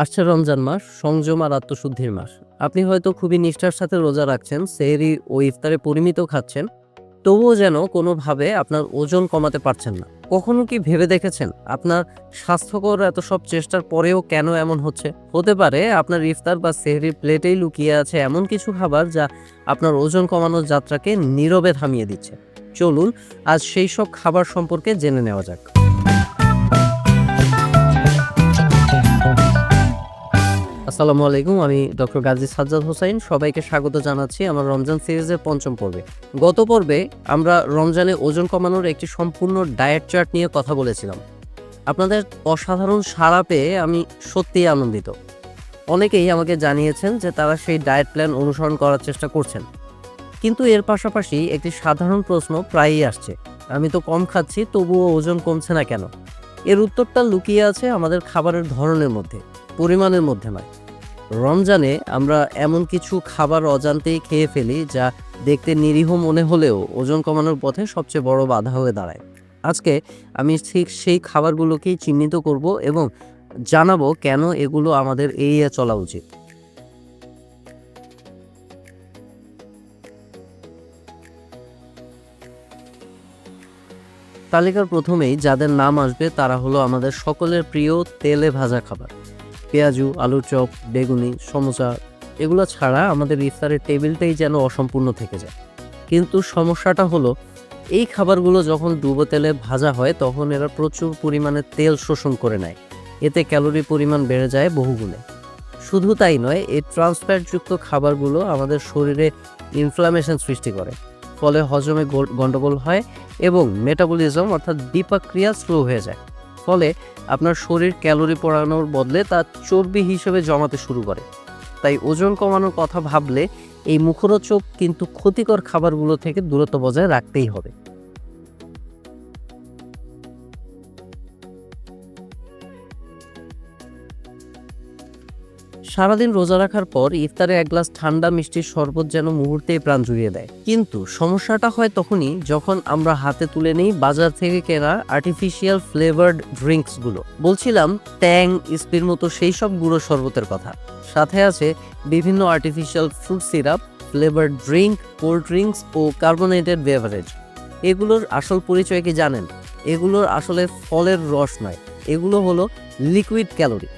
আসছে রমজান মাস, সংযম আর আত্মশুদ্ধির মাস। আপনি হয়তো খুবই নিষ্ঠার সাথে রোজা রাখছেন, সেহরি ও ইফতারে পরিমিত খাচ্ছেন, তবুও যেন কোনোভাবে আপনার ওজন কমাতে পারছেন না। কখনো কি ভেবে দেখেছেন আপনার স্বাস্থ্যকর এত সব চেষ্টার পরেও কেন এমন হচ্ছে? হতে পারে আপনার ইফতার বা সেহরির প্লেটেই লুকিয়ে আছে এমন কিছু খাবার যা আপনার ওজন কমানোর যাত্রাকে নীরবে থামিয়ে দিচ্ছে। চলুন আজ সেই সব খাবার সম্পর্কে জেনে নেওয়া যাক। আসসালামু আলাইকুম। আমি ডক্টর গাজী সাজ্জাদ হোসাইন। সবাইকে স্বাগত জানাচ্ছি আমার রমজান সিরিজের পঞ্চম পর্বে। গত পর্বে আমরা রমজানে ওজন কমানোর একটি সম্পূর্ণ ডায়েট চার্ট নিয়ে কথা বলেছিলাম। আপনাদের অসাধারণ সাড়া পেয়ে আমি সত্যিই আনন্দিত। অনেকেই আমাকে জানিয়েছেন যে তারা সেই ডায়েট প্ল্যান অনুসরণ করার চেষ্টা করছেন। কিন্তু এর পাশাপাশি একটি সাধারণ প্রশ্ন প্রায়ই আসছে, আমি তো কম খাচ্ছি, তবুও ওজন কমছে না কেন? এর উত্তরটা লুকিয়ে আছে আমাদের খাবারের ধরনের মধ্যে, পরিমাণের মধ্যে নয়। রমজানে আমরা এমন কিছু খাবার অজান্তেই খেয়ে ফেলি যা দেখতে নিরীহ মনে হলেও ওজন কমানোর পথে সবচেয়ে বড় বাধা হয়ে দাঁড়ায়। আজকে আমি ঠিক সেই খাবারগুলোকেই চিহ্নিত করব এবং জানাবো কেন এগুলো আমাদের এড়িয়ে চলা উচিত। তালিকার প্রথমেই যাদের নাম আসবে তারা হলো আমাদের সকলের প্রিয় তেলে ভাজা খাবার। পেঁয়াজু, আলুর চপ, বেগুনি, সমোসা, এগুলো ছাড়া আমাদের ইফতারের টেবিলটাই যেন অসম্পূর্ণ থেকে যায়। কিন্তু সমস্যাটা হলো, এই খাবারগুলো যখন ডুবো তেলে ভাজা হয় তখন এরা প্রচুর পরিমাণে তেল শোষণ করে নেয়। এতে ক্যালোরি পরিমাণ বেড়ে যায় বহুগুণে। শুধু তাই নয়, এই ট্রান্সফ্যাটযুক্ত খাবারগুলো আমাদের শরীরে ইনফ্লামেশন সৃষ্টি করে, ফলে হজমে গন্ডগোল হয় এবং মেটাবলিজম অর্থাৎ বিপাকক্রিয়া স্লো হয়ে যায়। ফলে আপনার শরীর ক্যালোরি পোড়ানোর বদলে তা চর্বি হিসেবে জমাতে শুরু করে। তাই ওজন কমানোর কথা ভাবলে এই মুখরোচক কিন্তু ক্ষতিকর খাবারগুলো থেকে দূরত্ব বজায় রাখতেই হবে। সারাদিন রোজা রাখার পর ইফতারে এক গ্লাস ঠান্ডা মিষ্টির শরবত যেন মুহূর্তেই প্রাণ জুড়িয়ে দেয়। কিন্তু সমস্যাটা হয় তখনই যখন আমরা হাতে তুলে নিই বাজার থেকে কেনা আর্টিফিশিয়াল ফ্লেভার্ড ড্রিঙ্কসগুলো। বলছিলাম ট্যাং, স্পির মতো সেই সব গুঁড়ো শরবতের কথা। সাথে আছে বিভিন্ন artificial fruit syrup, flavoured drink, cold drinks ও কার্বোনেটেড বেভারেজ। এগুলোর আসল পরিচয় কি জানেন? এগুলোর আসলে ফলের রস নয়, এগুলো হলো লিকুইড ক্যালোরি।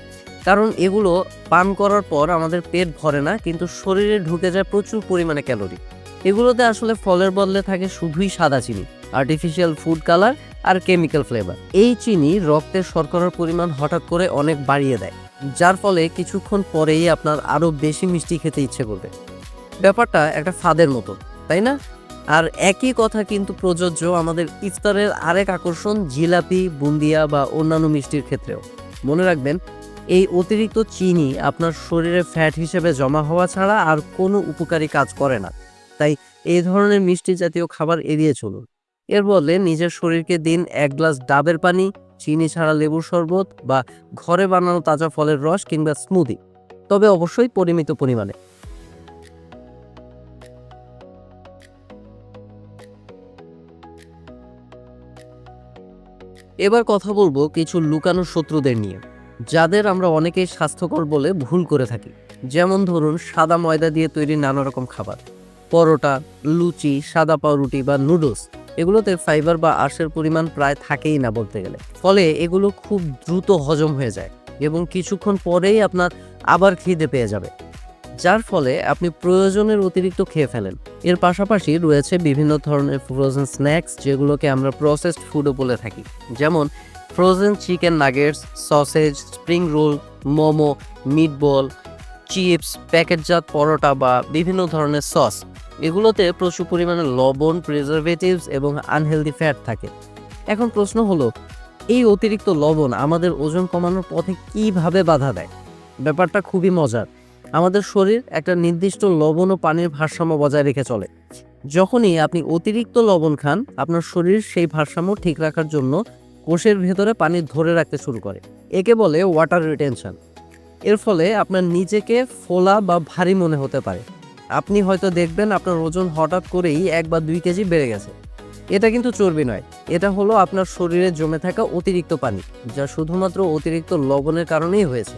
কারণ এগুলো পান করার পর আমাদের পেট ভরে না, কিন্তু শরীরে ঢুকে যায় প্রচুর পরিমাণে ক্যালোরি। এগুলোতে আসলে ফলের বদলে থাকে শুধুই সাদা চিনি, আর্টিফিশিয়াল ফুড কালার আর কেমিক্যাল ফ্লেভার। এই চিনি রক্তের শর্করার পরিমাণ হঠাৎ করে অনেক বাড়িয়ে দেয়, যার ফলে কিছুক্ষণ পরেই আপনার আরও বেশি মিষ্টি খেতে ইচ্ছে করবে। ব্যাপারটা একটা ফাঁদের মতো, তাই না? আর একই কথা কিন্তু প্রযোজ্য আমাদের ইফতারের আরেক আকর্ষণ জিলাপি, বুন্দিয়া বা অন্যান্য মিষ্টির ক্ষেত্রেও। মনে রাখবেন, এই অতিরিক্ত চিনি আপনার শরীরে ফ্যাট হিসেবে জমা হওয়া ছাড়া আর কোনো উপকারী কাজ করে না। তাই এই ধরনের মিষ্টি জাতীয় খাবার এড়িয়ে চলুন। এর বদলে নিজের শরীরকে দিন এক গ্লাস ডাবের পানি, চিনি ছাড়া লেবুর শরবত বা ঘরে বানানো তাজা ফলের রস কিংবা স্মুদি, তবে অবশ্যই পরিমিত পরিমাণে। এবার কথা বলবো কিছু লুকানো শত্রুদের নিয়ে, যাদের আমরা অনেকেই স্বাস্থ্যকর বলে ভুল করে থাকি। যেমন ধরুন সাদা ময়দা দিয়ে তৈরি নানা রকম খাবার, পরোটা, লুচি, সাদা পাউরুটি বা নুডলস। এগুলোতে ফাইবার বা আঁশের পরিমাণ প্রায় থাকেই না বলতে গেলে। ফলে এগুলো খুব দ্রুত হজম হয়ে যায় এবং কিছুক্ষণ পরেই আপনার আবার খিদে পেয়ে যাবে, যার ফলে আপনি প্রয়োজনের অতিরিক্ত খেয়ে ফেলেন। এর পাশাপাশি রয়েছে বিভিন্ন ধরনের ফ্রোজেন স্ন্যাক্স, যেগুলোকে আমরা প্রসেসড ফুডও বলে থাকি। যেমন frozen chicken nuggets, sausage, spring roll, momo, meatball, chips, প্যাকেটজাত পরোটা বা বিভিন্ন ধরনের সস। এগুলোতে প্রচুর পরিমাণে লবণ, প্রিজারভেটিভস এবং আনহেলদি ফ্যাট থাকে। এখন প্রশ্ন হলো, এই অতিরিক্ত লবণ আমাদের ওজন কমানোর পথে কিভাবে বাধা দেয়? ব্যাপারটা খুবই মজার। আমাদের শরীর একটা নির্দিষ্ট লবণ ও পানির ভারসাম্য বজায় রেখে চলে। যখনই আপনি অতিরিক্ত লবণ খান, আপনার শরীর সেই ভারসাম্য ঠিক রাখার জন্য কোষের ভেতরে পানি ধরে রাখতে শুরু করে। একে বলে ওয়াটার রিটেনশন। এর ফলে আপনার নিজেকে ফোলা বা ভারী মনে হতে পারে। আপনি হয়তো দেখবেন আপনার ওজন হঠাৎ করেই 1 বা 2 কেজি বেড়ে গেছে। এটা কিন্তু চর্বি নয়, এটা হলো আপনার শরীরে জমে থাকা অতিরিক্ত পানি, যা শুধুমাত্র অতিরিক্ত লবণের কারণেই হয়েছে।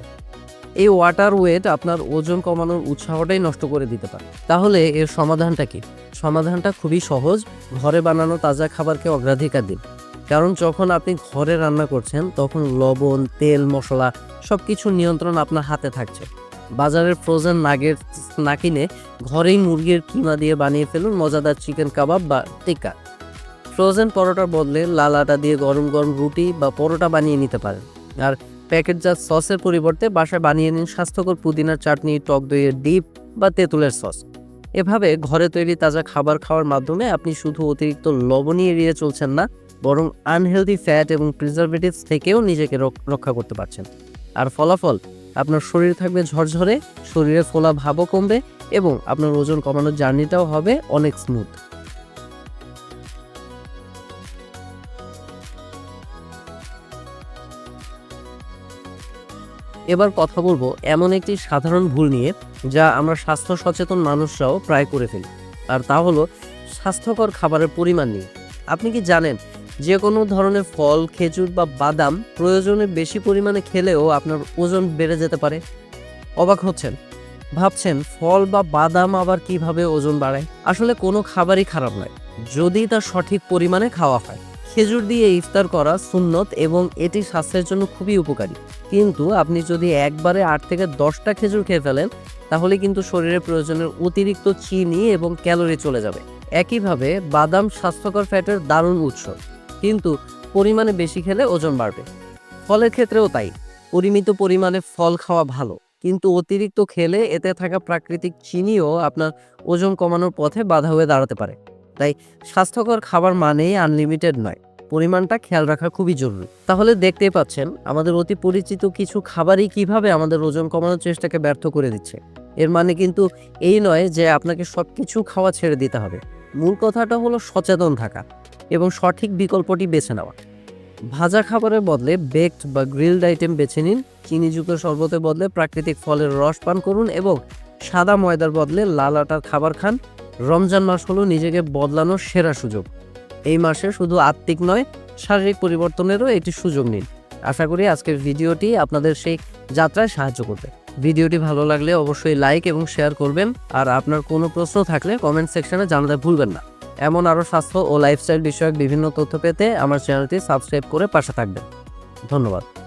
এই ওয়াটার ওয়েট আপনার ওজন কমানোর উৎসাহটাই নষ্ট করে দিতে পারে। তাহলে এর সমাধানটা কি? সমাধানটা খুবই সহজ। ঘরে বানানো তাজা খাবারকে অগ্রাধিকার দিন। কারণ যখন আপনি ঘরে রান্না করছেন তখন লবণ, তেল, মশলা সবকিছুর নিয়ন্ত্রণ আপনার হাতে থাকছে। বাজারের ফ্রোজেন নাগেটস না কিনে ঘরেই মুরগির কিমা দিয়ে বানিয়ে ফেলুন মজাদার চিকেন কাবাব বা টিক্কা। ফ্রোজেন পরোটার বদলে লাল আটা দিয়ে গরম গরম রুটি বা পরোটা বানিয়ে নিতে পারেন। আর প্যাকেটজাত সসের পরিবর্তে বাসায় বানিয়ে নিন স্বাস্থ্যকর পুদিনার চাটনি, টক দইয়ের ডিপ বা তেঁতুলের সস। এভাবে ঘরে তৈরি তাজা খাবার খাওয়ার মাধ্যমে আপনি শুধু অতিরিক্ত লবণই এড়িয়ে চলছেন না, বরং আনহেলদি ফ্যাট এবং প্রিজারভেটিভস থেকেও নিজেকে রক্ষা করতে পারছেন। আর ফলাফল, আপনার শরীর থাকবে ঝরঝরে, শরীরে ফোলা ভাবও কমবে এবং আপনার ওজন কমানোর জার্নিটাও হবে অনেক স্মুথ। এবার কথা বলবো এমন একটি সাধারণ ভুল নিয়ে যা আমরা স্বাস্থ্য সচেতন মানুষরাও প্রায় করে ফেলি, আর তা হলো স্বাস্থ্যকর খাবারের পরিমাণ নিয়ে। আপনি কি জানেন যে কোনো ধরনের ফল, খেজুর বা বাদাম প্রয়োজনে বেশি পরিমাণে খেলেও আপনার ওজন বেড়ে যেতে পারে? অবাক হচ্ছেন? ভাবছেন ফল বা বাদাম আবার কিভাবে ওজন বাড়ায়? আসলে কোনো খাবারই খারাপ নয় যদি তা সঠিক পরিমাণে খাওয়া হয়। খেজুর দিয়ে ইফতার করা সুন্নত এবং এটি স্বাস্থ্যের জন্য খুবই উপকারী। কিন্তু আপনি যদি একবারে 8 থেকে 10টা খেজুর খেয়ে ফেলেন তাহলে কিন্তু শরীরে প্রয়োজনের অতিরিক্ত চিনি এবং ক্যালোরি চলে যাবে। একইভাবে বাদাম স্বাস্থ্যকর ফ্যাটের দারুণ উৎস, কিন্তু পরিমাণে বেশি খেলে ওজন বাড়বে। ফলের ক্ষেত্রেও তাই। পরিমিত পরিমাণে ফল খাওয়া ভালো, কিন্তু অতিরিক্ত খেলে এতে থাকা প্রাকৃতিক চিনিও আপনার ওজন কমানোর পথে বাধা হয়ে দাঁড়াতে পারে। তাই স্বাস্থ্যকর খাবার মানেই আনলিমিটেড নয়, পরিমাণটা খেয়াল রাখা খুবই জরুরি। তাহলে দেখতেই পাচ্ছেন আমাদের অতি পরিচিত কিছু খাবারই কিভাবে আমাদের ওজন কমানোর চেষ্টাকে ব্যর্থ করে দিচ্ছে। এর মানে কিন্তু এই নয় যে আপনাকে সবকিছু খাওয়া ছেড়ে দিতে হবে। মূল কথাটা হলো সচেতন থাকা এবং সঠিক বিকল্পটি বেছে নেওয়া। ভাজা খাবারের বদলে বেকড বা গ্রিলড আইটেম বেছে নিন, চিনিযুক্ত শরবতের বদলে প্রাকৃতিক ফলের রস পান করুন এবং সাদা ময়দার বদলে লাল আটার খাবার খান। রমজান মাস হলো নিজেকে বদলানোর সেরা সুযোগ। এই মাসে শুধু আত্মিক নয়, শারীরিক পরিবর্তনেরও একটি সুযোগ নিন। আশা করি আজকের ভিডিওটি আপনাদের সেই যাত্রায় সাহায্য করবে। ভিডিওটি ভালো লাগলে অবশ্যই লাইক এবং শেয়ার করবেন, আর আপনার কোনো প্রশ্ন থাকলে কমেন্ট সেকশনে জানাতে ভুলবেন না। এমন আরও স্বাস্থ্য ও লাইফস্টাইল বিষয়ক বিভিন্ন তথ্য পেতে আমার চ্যানেলটি সাবস্ক্রাইব করে পাশে থাকবেন। ধন্যবাদ।